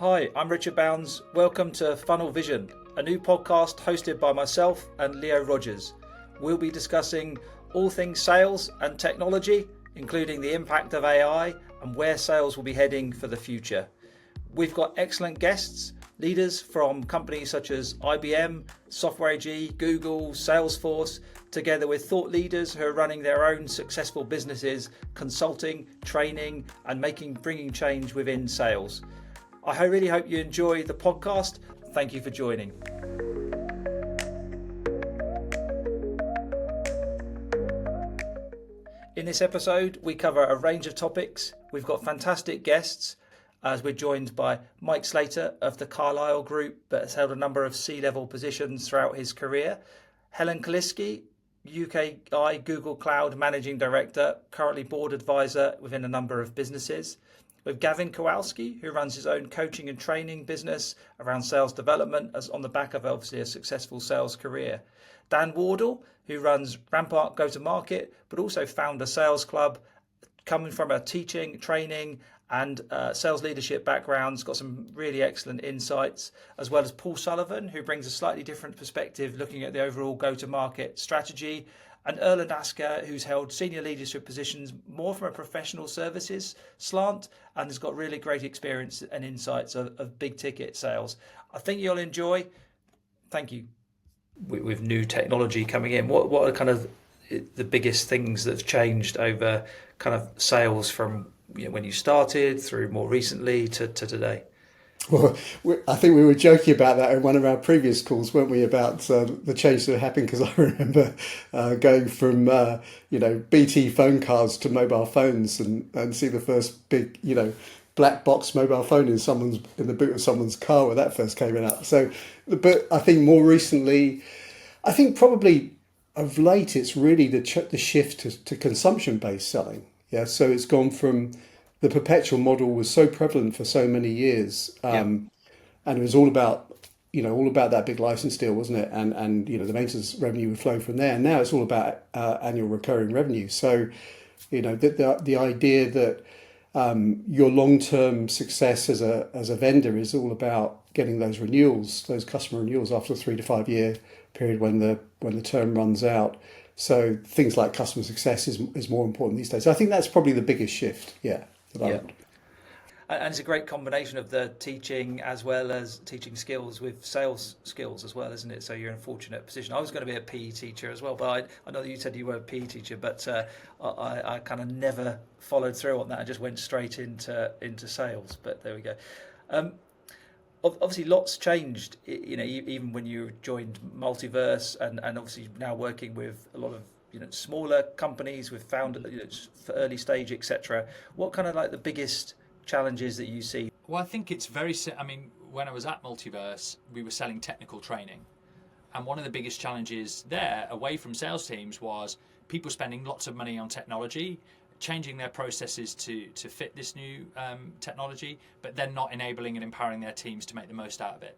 Hi, I'm Richard Bounds. Welcome to Funnel Vision, a new podcast hosted by myself and Leo Rogers. We'll be discussing all things sales and technology, including the impact of AI and where sales will be heading for the future. We've got excellent guests, leaders from companies such as IBM, Software AG, Google, Salesforce, together with thought leaders who are running their own successful businesses, consulting, training, and bringing change within sales. I really hope you enjoy the podcast. Thank you for joining. In this episode, we cover a range of topics. We've got fantastic guests as we're joined by Mike Slater of the Carlyle Group, but has held a number of C-level positions throughout his career. Helen Kaliski, UKI Google Cloud Managing Director, currently board advisor within a number of businesses. With Gavin Kowalski, who runs his own coaching and training business around sales development, as on the back of obviously a successful sales career. Dan Wardle, who runs Rampart Go-to-Market, but also found a sales club, coming from a teaching, training and sales leadership backgrounds, got some really excellent insights, as well as Paul Sullivan, who brings a slightly different perspective looking at the overall go-to-market strategy, and Erland Asker, who's held senior leadership positions more from a professional services slant and has got really great experience and insights of big ticket sales. I think you'll enjoy. Thank you. With new technology coming in, what are kind of the biggest things that have changed over kind of sales from when you started through more recently to today? Well, I think we were joking about that in one of our previous calls, weren't we, about the change that happened? Because I remember going from, BT phone cards to mobile phones and see the first big, black box mobile phone in the boot of someone's car when that first came out. So, but I think more recently, I think probably of late, it's really the shift to consumption-based selling. Yeah, so it's gone from the perpetual model was so prevalent for so many years, and it was all about that big license deal, wasn't it? And the maintenance revenue would flow from there. And now it's all about annual recurring revenue. So, the idea that your long-term success as a vendor is all about getting those renewals, those customer renewals after a 3 to 5 year period when the term runs out. So things like customer success is more important these days. I think that's probably the biggest shift. And it's a great combination of the teaching as well as teaching skills with sales skills as well, isn't it? So you're in a fortunate position. I was going to be a PE teacher as well, but I know that you said you were a PE teacher, but I kind of never followed through on that. I just went straight into sales. But there we go. Obviously, lots changed. Even when you joined Multiverse, and obviously now working with a lot of smaller companies with founders for early stage, etc. What kind of like the biggest challenges that you see? Well, I think it's when I was at Multiverse, we were selling technical training. And one of the biggest challenges there, away from sales teams, was people spending lots of money on technology, changing their processes to fit this new technology, but then not enabling and empowering their teams to make the most out of it.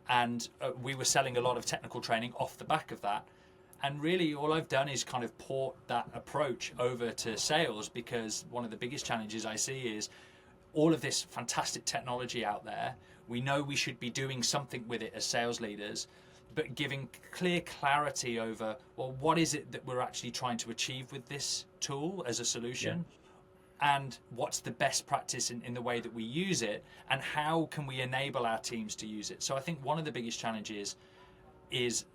And we were selling a lot of technical training off the back of that. And really, all I've done is kind of port that approach over to sales, because one of the biggest challenges I see is all of this fantastic technology out there. We know we should be doing something with it as sales leaders, but giving clear clarity over, well, what is it that we're actually trying to achieve with this tool as a solution? Yeah. And what's the best practice in the way that we use it, and how can we enable our teams to use it? So I think one of the biggest challenges is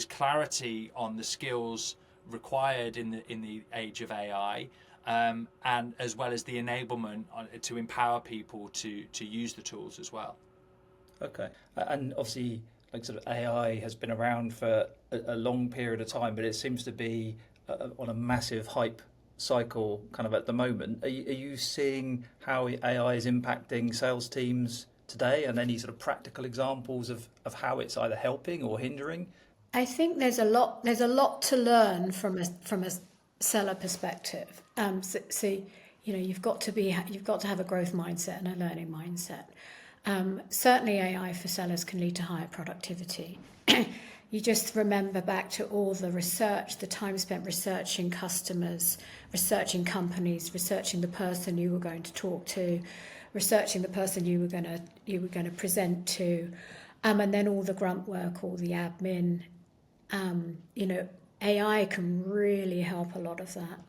clarity on the skills required in the age of AI, and as well as the enablement to empower people to use the tools as well. Okay, and obviously, like sort of AI has been around for a long period of time, but it seems to be on a massive hype cycle kind of at the moment. Are you seeing how AI is impacting sales teams today, and any sort of practical examples of how it's either helping or hindering? I think there's a lot to learn from a seller perspective. You've got to have a growth mindset and a learning mindset. Certainly AI for sellers can lead to higher productivity. You just remember back to all the research, the time spent researching customers, researching companies, researching the person you were going to talk to, researching the person you were going to present to, and then all the grunt work, all the admin. You know, AI can really help a lot of that.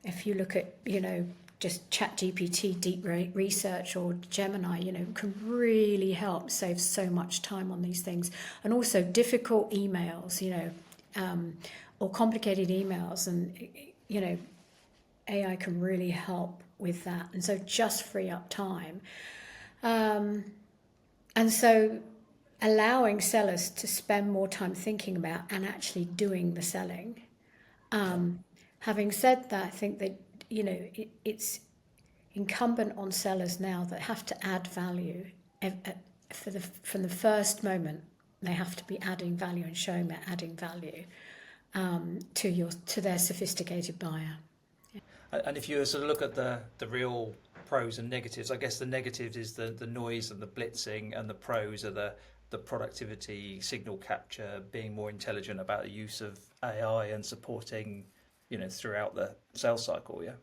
If you look at, you know, just ChatGPT deep research or Gemini, you know, can really help save so much time on these things. And also difficult emails, you know, or complicated emails, and, you know, AI can really help with that. And so just free up time. And so allowing sellers to spend more time thinking about and actually doing the selling. Having said that, I think that, you know, it's incumbent on sellers now that have to add value from the first moment. They have to be adding value and showing they're adding value to their sophisticated buyer. And if you sort of look at the real pros and negatives, I guess the negatives is the noise and the blitzing, and the pros are the productivity, signal capture, being more intelligent about the use of AI and supporting, you know, throughout the sales cycle. Yeah.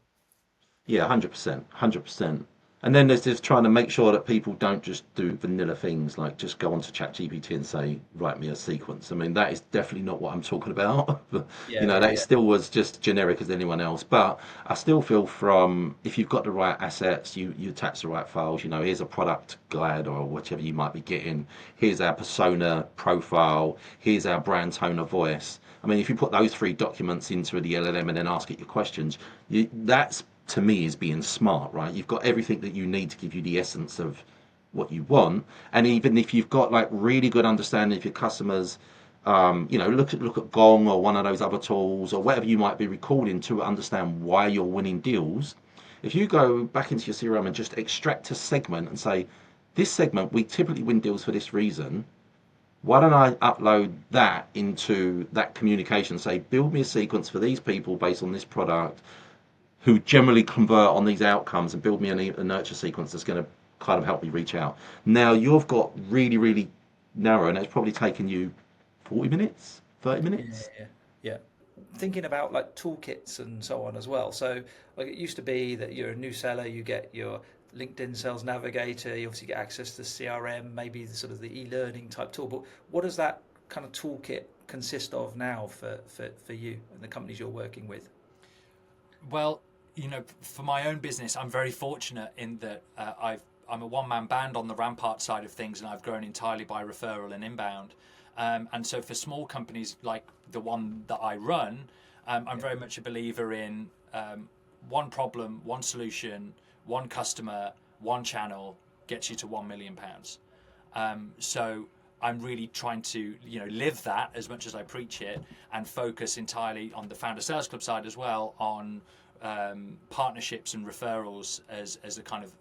Yeah, 100%, 100%. And then there's just trying to make sure that people don't just do vanilla things like just go onto ChatGPT and say, write me a sequence. I mean, that is definitely not what I'm talking about. You Yeah, know, yeah, that yeah. still was just generic as anyone else. But I still feel from if you've got the right assets, you attach the right files, you know, here's a product guide or whatever you might be getting. Here's our persona profile. Here's our brand tone of voice. I mean, if you put those three documents into the LLM and then ask it your questions, that's to me is being smart, right? You've got everything that you need to give you the essence of what you want, and even if you've got like really good understanding of your customers, you know, look at Gong or one of those other tools or whatever you might be recording to understand why you're winning deals. If you go back into your CRM and just extract a segment and say, this segment we typically win deals for this reason. Why don't I upload that into that communication? Say, build me a sequence for these people based on this product who generally convert on these outcomes and build me a nurture sequence that's going to kind of help me reach out. Now you've got really, really narrow, and it's probably taken you 40 minutes, 30 Yeah, minutes. yeah, yeah. Thinking about like toolkits and so on as well. So, like it used to be that you're a new seller, you get your LinkedIn Sales Navigator, you obviously get access to CRM, maybe the sort of the e-learning type tool. But what does that kind of toolkit consist of now for you and the companies you're working with? Well, you know, for my own business, I'm very fortunate in that I'm a one-man band on the Rampart side of things, and I've grown entirely by referral and inbound. And so for small companies like the one that I run, I'm very much a believer in one problem, one solution, one customer, one channel gets you to £1 million. So I'm really trying to, you know, live that as much as I preach it, and focus entirely on the Founder Sales Club side as well on partnerships and referrals as a kind of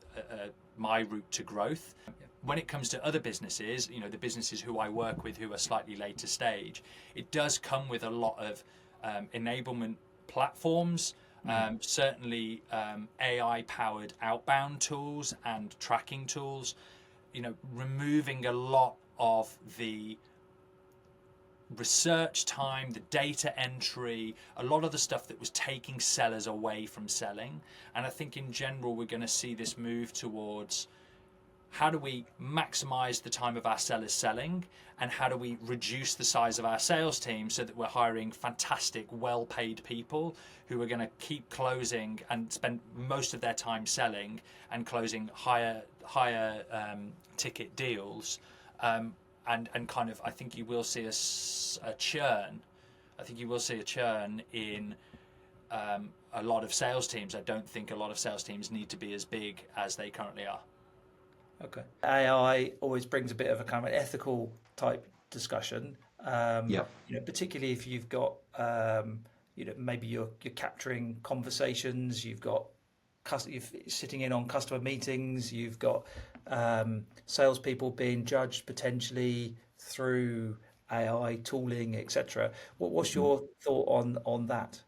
my route to growth. When it comes to other businesses, you know, the businesses who I work with who are slightly later stage, it does come with a lot of enablement platforms. Certainly AI powered outbound tools and tracking tools, you know, removing a lot of the research time, the data entry, a lot of the stuff that was taking sellers away from selling. And I think in general, we're going to see this move towards how do we maximize the time of our sellers selling, and how do we reduce the size of our sales team so that we're hiring fantastic, well-paid people who are going to keep closing and spend most of their time selling and closing higher ticket deals. And kind of, I think you will see a churn. I think you will see a churn in a lot of sales teams. I don't think a lot of sales teams need to be as big as they currently are. Okay. AI always brings a bit of a kind of ethical type discussion. Yeah. You know, particularly if you've got, you know, maybe you're capturing conversations, you're sitting in on customer meetings, you've got salespeople being judged potentially through AI tooling, etc. What's your thought on that?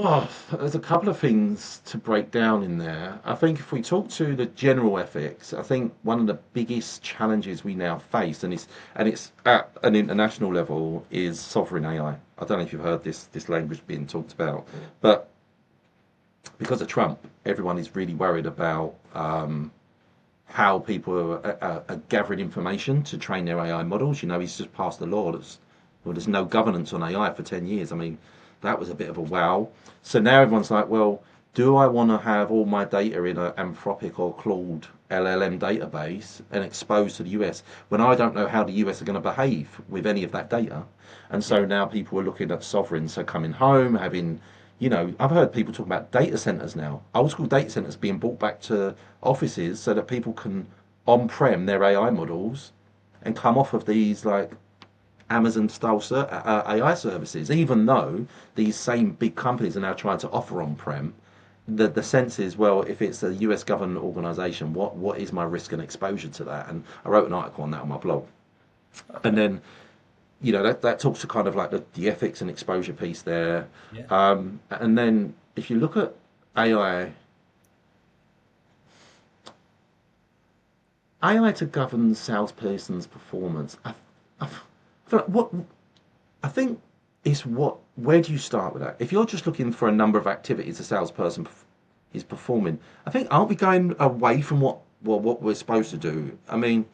Oh, there's a couple of things to break down in there. I think if we talk to the general ethics, I think one of the biggest challenges we now face, and it's at an international level, is sovereign AI. I don't know if you've heard this language being talked about, but because of Trump, everyone is really worried about how people are gathering information to train their AI models. You know, he's just passed the law that's, well, there's no governance on AI for 10 years. I mean, that was a bit of a wow. So now everyone's like, well, do I want to have all my data in an Anthropic or Claude LLM database and exposed to the US when I don't know how the US are going to behave with any of that data? And so now people are looking at sovereigns, so coming home, having, you know, I've heard people talk about data centers now, old school data centers being brought back to offices so that people can on-prem their AI models and come off of these like Amazon style AI services, even though these same big companies are now trying to offer on-prem. The sense is, well, if it's a US government organization, what is my risk and exposure to that? And I wrote an article on that on my blog. And then, you know, that talks to kind of like the ethics and exposure piece there. Yeah. And then if you look at AI to govern salesperson's performance, I feel like what I think is what. Where do you start with that? If you're just looking for a number of activities a salesperson is performing, I think aren't we going away from what we're supposed to do? I mean,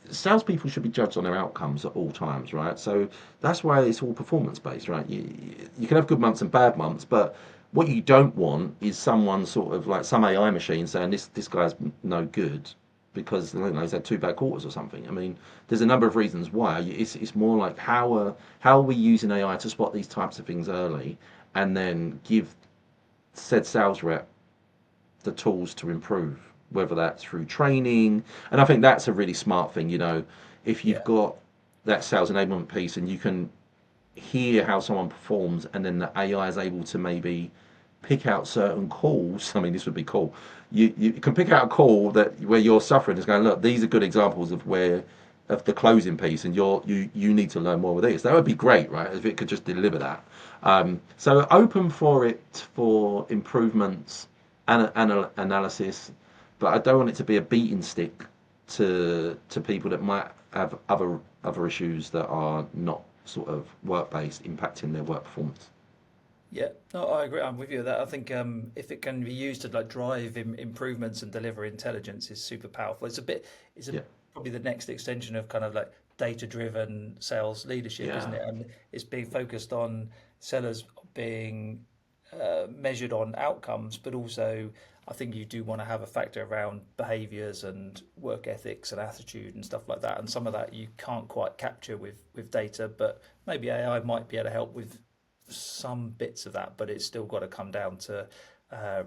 salespeople should be judged on their outcomes at all times, right? So that's why it's all performance based, right? You can have good months and bad months, but what you don't want is someone sort of like some AI machine saying this guy's no good because, I don't know, he's had two bad quarters or something. I mean, there's a number of reasons why. It's more like how are we using AI to spot these types of things early, and then give said sales rep the tools to improve, whether that's through training. And I think that's a really smart thing, you know, if you've Yeah. got that sales enablement piece and you can hear how someone performs and then the AI is able to maybe pick out certain calls. I mean, this would be cool. You can pick out a call that where you're suffering is going, look, these are good examples of where of the closing piece and you need to learn more with these. That would be great, right? If it could just deliver that. So open for it for improvements and analysis, but I don't want it to be a beating stick to people that might have other issues that are not sort of work based impacting their work performance. Yeah, no, I agree. I'm with you with that. I think if it can be used to like drive improvements and deliver intelligence is super powerful. Yeah, Probably the next extension of kind of like data-driven sales leadership, isn't yeah, it? And it's being focused on sellers being measured on outcomes, but also I think you do want to have a factor around behaviors and work ethics and attitude and stuff like that. And some of that you can't quite capture with data, but maybe AI might be able to help with some bits of that, but it's still got to come down to uh,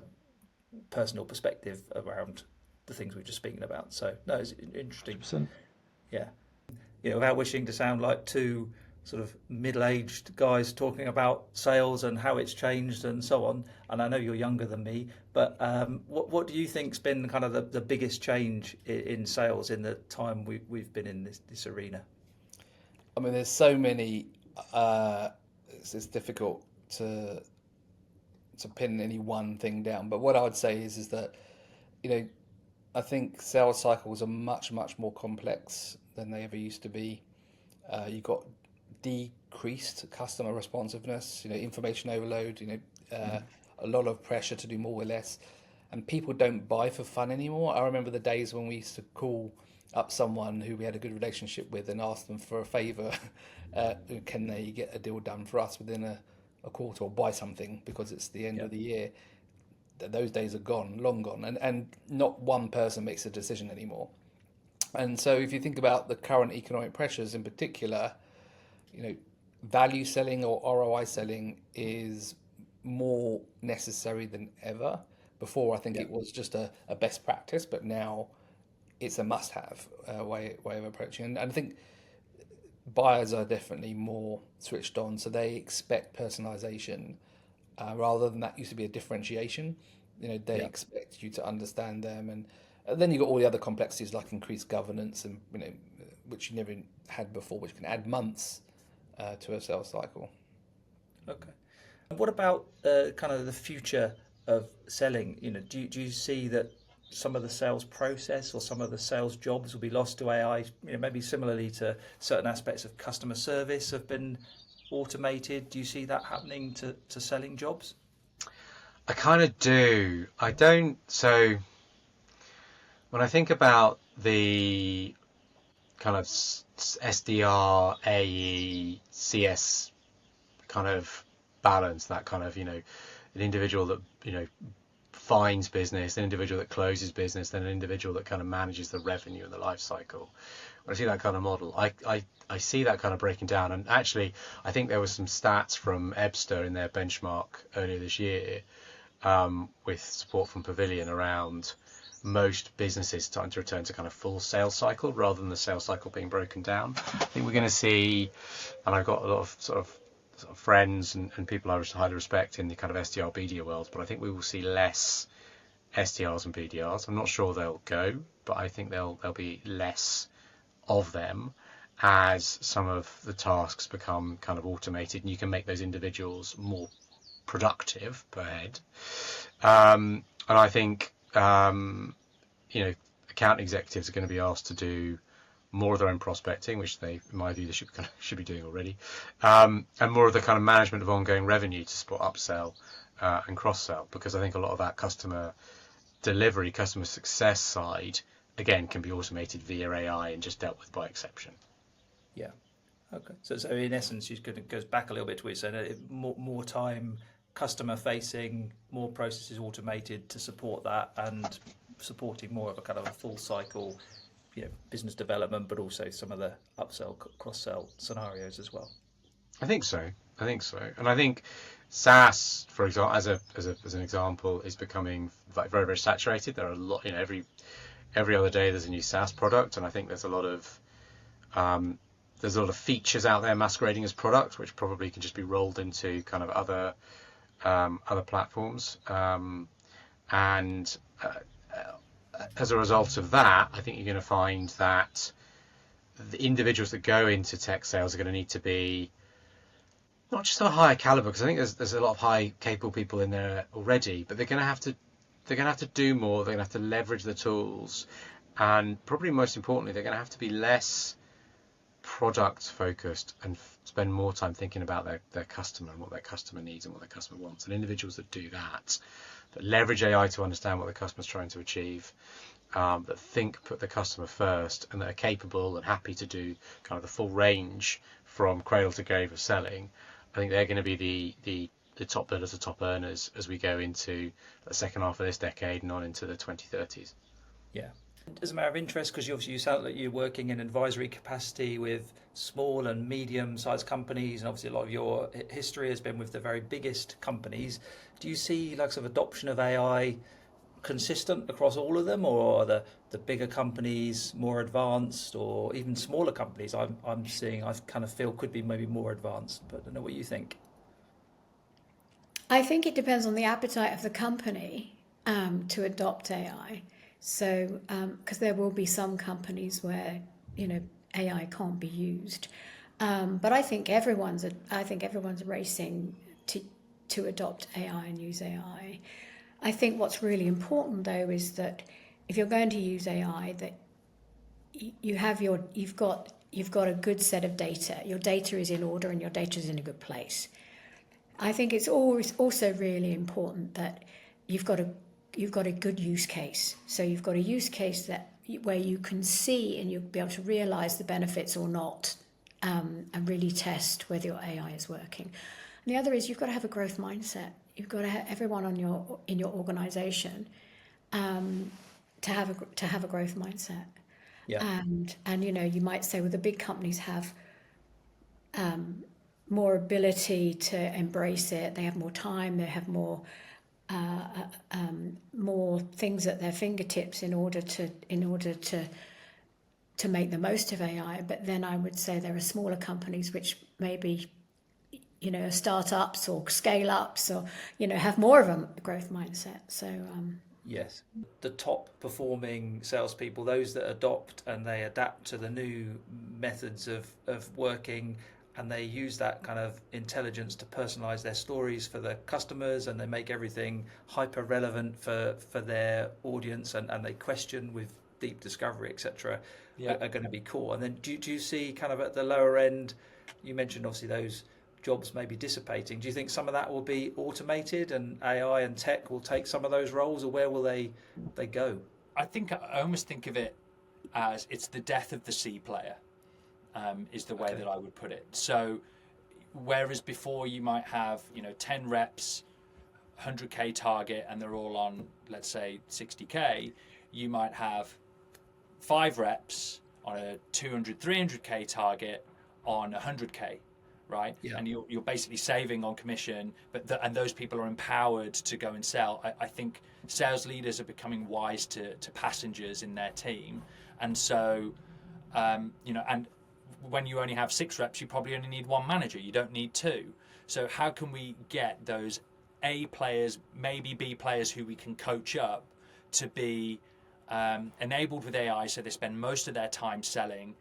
personal perspective around the things we're just speaking about. So no, it's interesting. 100%. Yeah, without wishing to sound like two sort of middle-aged guys talking about sales and how it's changed and so on. And I know you're younger than me, but what do you think's been kind of the biggest change in sales in the time we've been in this arena? I mean, there's so many. It's difficult to pin any one thing down. But what I would say is that, you know, I think sales cycles are much more complex than they ever used to be. You've got decreased customer responsiveness, information overload, a lot of pressure to do more with less, and people don't buy for fun anymore. I remember the days when we used to call up someone who we had a good relationship with and ask them for a favour. Can they get a deal done for us within a quarter, or buy something because it's the end of the year? Those days are gone, long gone, and not one person makes a decision anymore. And so if you think about the current economic pressures in particular, value selling or ROI selling is more necessary than ever. Before, I think Yeah. it was just a best practice, but now it's a must-have way of approaching. And I think buyers are definitely more switched on, so they expect personalization rather than that used to be a differentiation. They Yeah. expect you to understand them, and then you got all the other complexities like increased governance and which you never had before, which can add months to a sales cycle. Okay. And what about kind of the future of selling? Do you see that some of the sales process or some of the sales jobs will be lost to AI? Maybe similarly to certain aspects of customer service have been automated? Do you see that happening to selling jobs? I kind of do. I don't. So when I think about the kind of SDR, AE, CS kind of balance, that kind of, an individual that, finds business, an individual that closes business, then an individual that kind of manages the revenue and the life cycle. When I see that kind of model, I see that kind of breaking down. And actually, I think there was some stats from Ebster in their benchmark earlier this year, with support from Pavilion, around most businesses starting to return to kind of full sales cycle rather than the sales cycle being broken down. I think we're going to see, and I've got a lot of sort of friends and people I highly respect in the kind of SDR BDR world, but I think we will see less SDRs and BDRs. I'm not sure they'll go, but I think there'll be less of them as some of the tasks become kind of automated, and you can make those individuals more productive per head. And I think account executives are going to be asked to do more of their own prospecting, which they, in my view, they should be doing already, and more of the kind of management of ongoing revenue to support upsell and cross-sell, because I think a lot of that customer delivery, customer success side, again, can be automated via AI and just dealt with by exception. Yeah. Okay. So in essence, it goes back a little bit to what you said. More time customer facing, more processes automated to support that, and supporting more of a kind of a full cycle, business development, but also some of the upsell, cross-sell scenarios as well. I think so. And I think SaaS, for example, as an example, is becoming like very, very saturated. There are a lot, every other day there's a new SaaS product, and I think there's a lot of features out there masquerading as product, which probably can just be rolled into kind of other platforms. As a result of that, I think you're going to find that the individuals that go into tech sales are going to need to be not just of a higher caliber, because I think there's a lot of high capable people in there already, but they're going to have to do more. They're going to have to leverage the tools, and probably most importantly, they're going to have to be less product focused and spend more time thinking about their customer and what their customer needs and what their customer wants. And individuals that do that leverage AI to understand what the customer's trying to achieve, that put the customer first, and that are capable and happy to do kind of the full range from cradle to grave of selling. I think they're going to be the top billers, the top earners as we go into the second half of this decade and on into the 2030s. Yeah. As a matter of interest, because you sound like you're working in advisory capacity with small and medium-sized companies, and obviously a lot of your history has been with the very biggest companies. Do you see like sort of adoption of AI consistent across all of them, or are the bigger companies more advanced, or even smaller companies I'm seeing I kind of feel could be maybe more advanced, but I don't know what you think. I think it depends on the appetite of the company to adopt AI. So, because there will be some companies where AI can't be used, but I think everyone's racing to adopt AI and use AI. I think what's really important though is that if you're going to use AI, that you've got a good set of data. Your data is in order and your data is in a good place. I think it's always also really important that you've got a good use case. So you've got a use case where you can see and you'll be able to realise the benefits or not, and really test whether your AI is working. And the other is you've got to have a growth mindset. You've got to have everyone in your organisation to have a growth mindset. Yeah. And you might say, well, the big companies have more ability to embrace it. They have more time. They have more things at their fingertips in order to make the most of AI. But then I would say there are smaller companies which maybe startups or scale ups or have more of a growth mindset. So yes, the top performing salespeople, those that adopt and they adapt to the new methods of working, and they use that kind of intelligence to personalize their stories for their customers, and they make everything hyper relevant for their audience, and they question with deep discovery, etc., are going to be cool. And then do you see kind of at the lower end, you mentioned obviously those jobs maybe dissipating. Do you think some of that will be automated and AI and tech will take some of those roles, or where will they go? I think I almost think of it as it's the death of the C player, is the way that I would put it. So whereas before you might have 10 reps, 100k target, and they're all on, let's say, 60k, you might have 5 reps on a 200, 300k target on 100k, right? Yeah. And you're basically saving on commission, and those people are empowered to go and sell. I think sales leaders are becoming wise to passengers in their team, and so and when you only have 6 reps, you probably only need 1 manager. You don't need 2. So how can we get those A players, maybe B players who we can coach up to be enabled with AI, so they spend most of their time selling,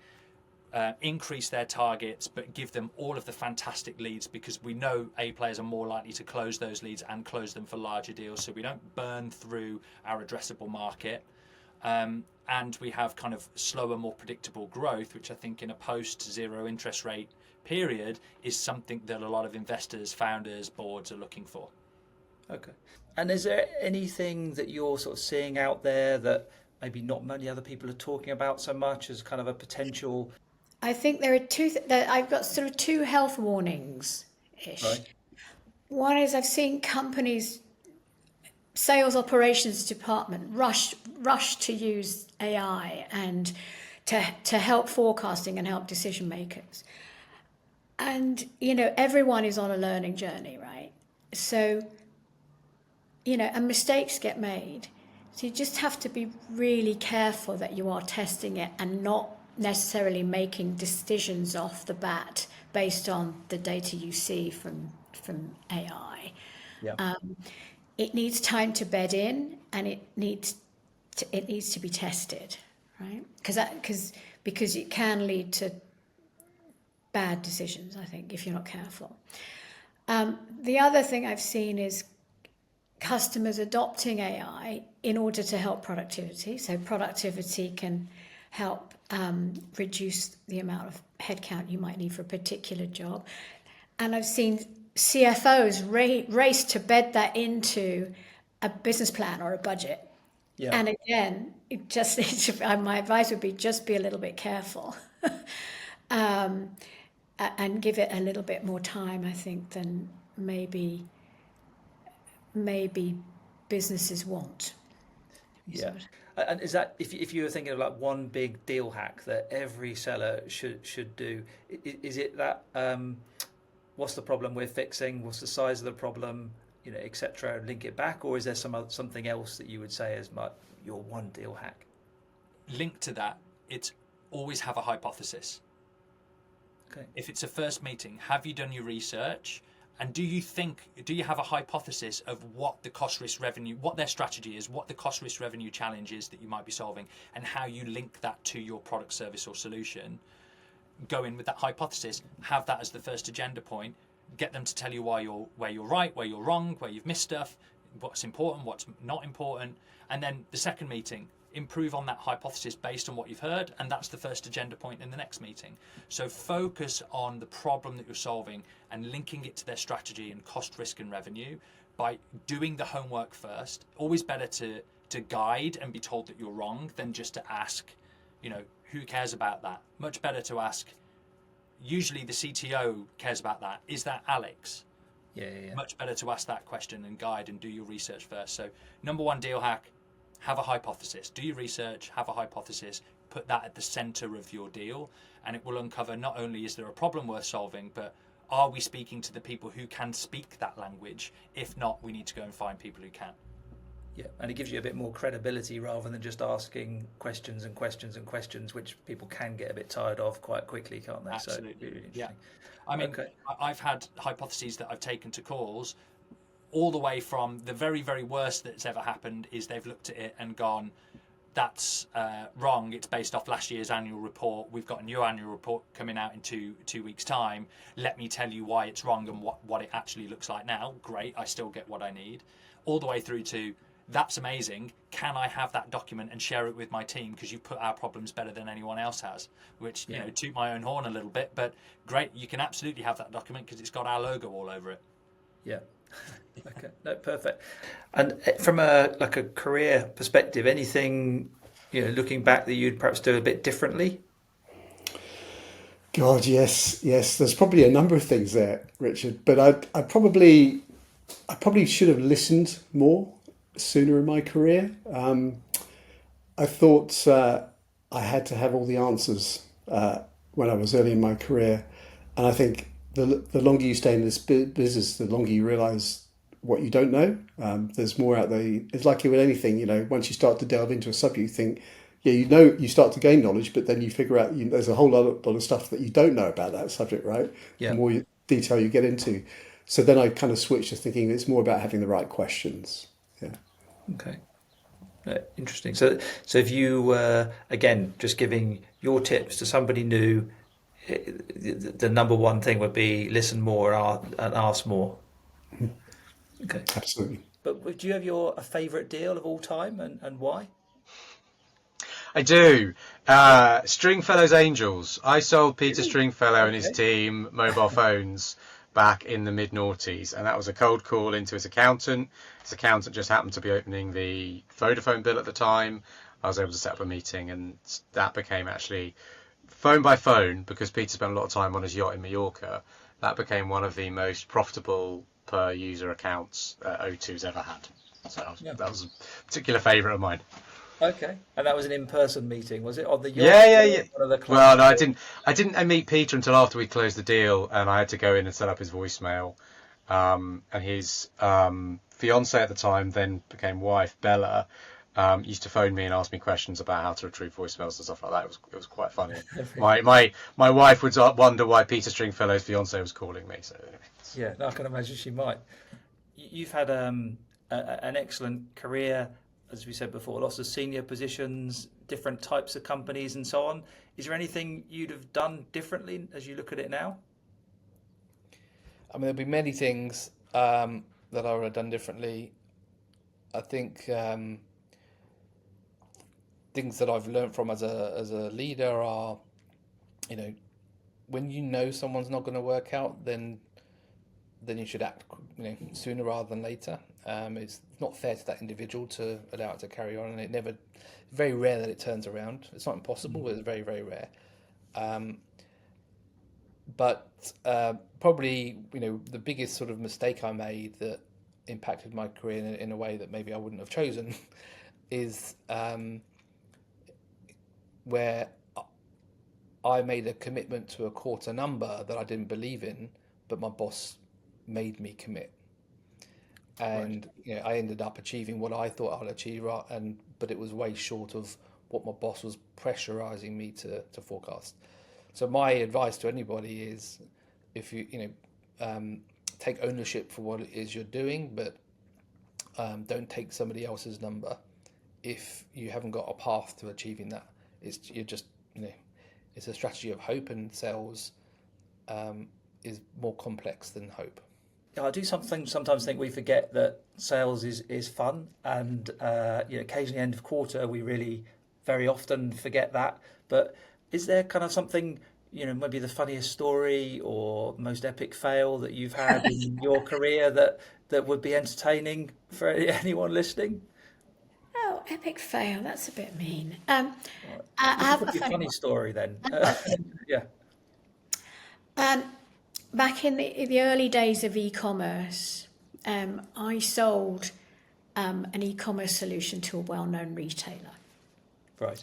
increase their targets, but give them all of the fantastic leads, because we know A players are more likely to close those leads and close them for larger deals, so we don't burn through our addressable market. And we have kind of slower, more predictable growth, which I think in a post-zero interest rate period is something that a lot of investors, founders, boards are looking for. Okay. And is there anything that you're sort of seeing out there that maybe not many other people are talking about so much as kind of a potential? I think there are I've got sort of 2 health warnings ish. Right. One is I've seen companies, sales operations department rush to use AI and to help forecasting and help decision makers. And everyone is on a learning journey, right? So and mistakes get made. So you just have to be really careful that you are testing it and not necessarily making decisions off the bat based on the data you see from AI. Yeah. It needs time to bed in, and it needs to be tested, right? Because it can lead to bad decisions, I think, if you're not careful. The other thing I've seen is customers adopting AI in order to help productivity. So productivity can help reduce the amount of headcount you might need for a particular job. And I've seen CFOs race to bed that into a business plan or a budget. Yeah. And again, my advice would be just be a little bit careful and give it a little bit more time, I think, than maybe businesses want. Yeah. And is that, if you were thinking of like one big deal hack that every seller should do, is it that what's the problem we're fixing, what's the size of the problem, etc., link it back, or is there something else that you would say as your one deal hack? Linked to that, it's always have a hypothesis. Okay. If it's a first meeting, have you done your research? And do you have a hypothesis of what the cost risk revenue, what their strategy is, what the cost risk revenue challenge is that you might be solving, and how you link that to your product, service, or solution? Go in with that hypothesis, have that as the first agenda point, get them to tell you where you're right, where you're wrong, where you've missed stuff, what's important, what's not important, and then the second meeting, improve on that hypothesis based on what you've heard, and that's the first agenda point in the next meeting. So focus on the problem that you're solving and linking it to their strategy and cost, risk, and revenue by doing the homework first. Always better to guide and be told that you're wrong than just to ask, who cares about that? Much better to ask, usually the CTO cares about that. Is that Alex? Yeah. Much better to ask that question and guide and do your research first. So number one deal hack, have a hypothesis. Do your research, have a hypothesis, put that at the center of your deal, and it will uncover not only is there a problem worth solving, but are we speaking to the people who can speak that language? If not, we need to go and find people who can. Yeah, and it gives you a bit more credibility rather than just asking questions and questions and questions, which people can get a bit tired of quite quickly, can't they? Absolutely. So, really Yeah. interesting. I mean, Okay. I've had hypotheses that I've taken to calls all the way from the very, very worst that's ever happened is they've looked at it and gone, that's wrong. It's based off last year's annual report. We've got a new annual report coming out in two weeks' time. Let me tell you why it's wrong and what it actually looks like now. Great, I still get what I need. All the way through to, that's amazing. Can I have that document and share it with my team because you put our problems better than anyone else has? Which, you know, toot my own horn a little bit, but great, you can absolutely have that document because it's got our logo all over it. Yeah. Okay. No, perfect. And from a career perspective, anything, you know, looking back that you'd perhaps do a bit differently? God, yes. There's probably a number of things there, Richard. But I probably should have listened more sooner in my career. I thought I had to have all the answers when I was early in my career, and I think the longer you stay in this business, the longer you realise what you don't know. There's more out there. It's like with anything, you know. Once you start to delve into a subject, you think, yeah, you know, you start to gain knowledge, but then you figure out there's a whole lot of stuff that you don't know about that subject, right? Yeah. The more detail you get into. So then I kind of switched to thinking it's more about having the right questions. Yeah. Okay. Interesting. So if you were, again, just giving your tips to somebody new, the number one thing would be listen more and ask more. Okay. Absolutely. But do you have a favourite deal of all time and why? I do. Stringfellow's Angels. I sold Peter Stringfellow and his team mobile phones back in the mid-noughties, and that was a cold call into his accountant. His accountant just happened to be opening the Vodafone bill at the time. I was able to set up a meeting, and that became actually phone by phone, because Peter spent a lot of time on his yacht in Mallorca. That became one of the most profitable per user accounts O2's ever had. So that was a particular favourite of mine. Okay, and that was an in-person meeting, was it, on the yacht? Yeah. One of the Well, no, I didn't meet Peter until after we closed the deal, and I had to go in and set up his voicemail. And his fiance at the time, then became wife, Bella, used to phone me and ask me questions about how to retrieve voicemails and stuff like that. It was quite funny. My wife would wonder why Peter Stringfellow's fiance was calling me. So yeah, I can imagine she might. You've had an excellent career. As we said before, lots of senior positions, different types of companies and so on. Is there anything you'd have done differently as you look at it now? I mean, there'll be many things that I would have done differently. I think things that I've learned from as a leader are, you know, when you know someone's not going to work out, then you should act, you know, sooner rather than later. It's not fair to that individual to allow it to carry on, and very rare that it turns around. It's not impossible, but it's very, very rare. But probably, you know, the biggest sort of mistake I made that impacted my career in a way that maybe I wouldn't have chosen is where I made a commitment to a quarter number that I didn't believe in, but my boss made me commit. And you know, I ended up achieving what I thought I'd achieve, but it was way short of what my boss was pressurizing me to forecast. So my advice to anybody is, if you take ownership for what it is you're doing, but don't take somebody else's number if you haven't got a path to achieving that. It's a strategy of hope, and sales is more complex than hope. I do sometimes think we forget that sales is fun, and occasionally end of quarter we really very often forget that. But is there kind of something, maybe the funniest story or most epic fail that you've had in your career that would be entertaining for anyone listening? Oh, epic fail. That's a bit mean. I have a funny story then. Yeah. Back in the early days of e-commerce, I sold an e-commerce solution to a well-known retailer. Right.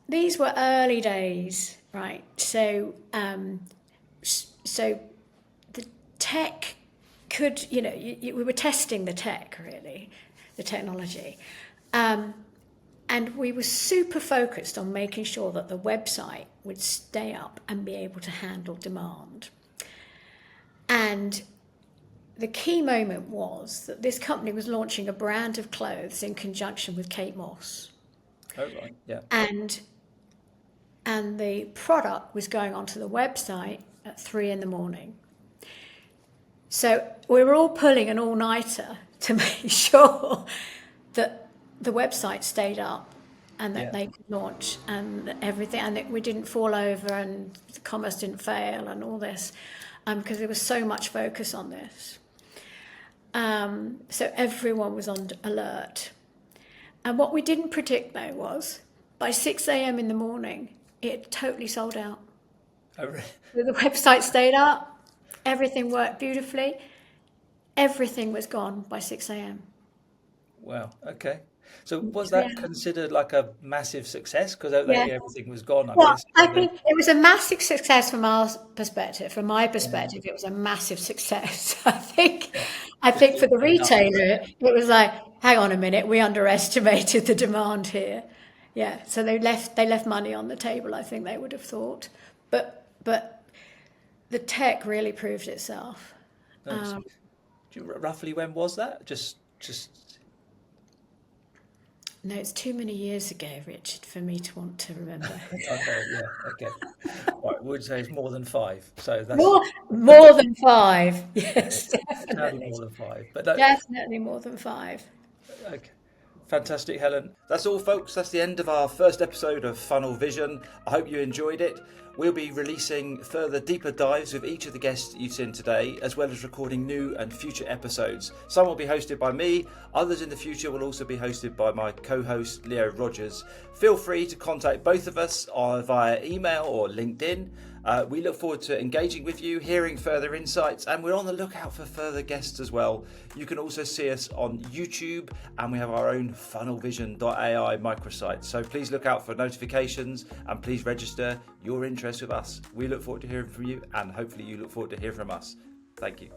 These were early days, right? So, so the tech could, we were testing the tech, really, the technology. And we were super focused on making sure that the website would stay up and be able to handle demand. And the key moment was that this company was launching a brand of clothes in conjunction with Kate Moss. Oh, right, yeah. And the product was going onto the website at 3 a.m. So we were all pulling an all-nighter to make sure that the website stayed up and that they could launch and everything, and that we didn't fall over and the commerce didn't fail and all this, because there was so much focus on this. So everyone was on alert. And what we didn't predict, though, was by 6 a.m. in the morning, it totally sold out. Oh, really? The website stayed up, everything worked beautifully, everything was gone by 6 a.m. Wow. Okay. So was that considered like a massive success? Because everything was gone, I guess. I think it was a massive success from our perspective. From my perspective, it was a massive success. I think for the retailer, it was like, hang on a minute, we underestimated the demand here. Yeah, so they left money on the table, I think they would have thought. But the tech really proved itself. Do you, roughly when was that? Just No, it's too many years ago, Richard, for me to want to remember. okay. Right, we'd say it's more than 5. So that's More than 5. Yes, definitely. more than 5. But Definitely more than 5. okay. Fantastic, Helen. That's all, folks. That's the end of our first episode of Funnel Vision. I hope you enjoyed it. We'll be releasing further deeper dives with each of the guests you've seen today, as well as recording new and future episodes. Some will be hosted by me, others in the future will also be hosted by my co-host Leo Rogers. Feel free to contact both of us via email or LinkedIn. We look forward to engaging with you, hearing further insights, and we're on the lookout for further guests as well. You can also see us on YouTube, and we have our own funnelvision.ai microsite. So please look out for notifications and please register your interest with us. We look forward to hearing from you, and hopefully you look forward to hearing from us. Thank you.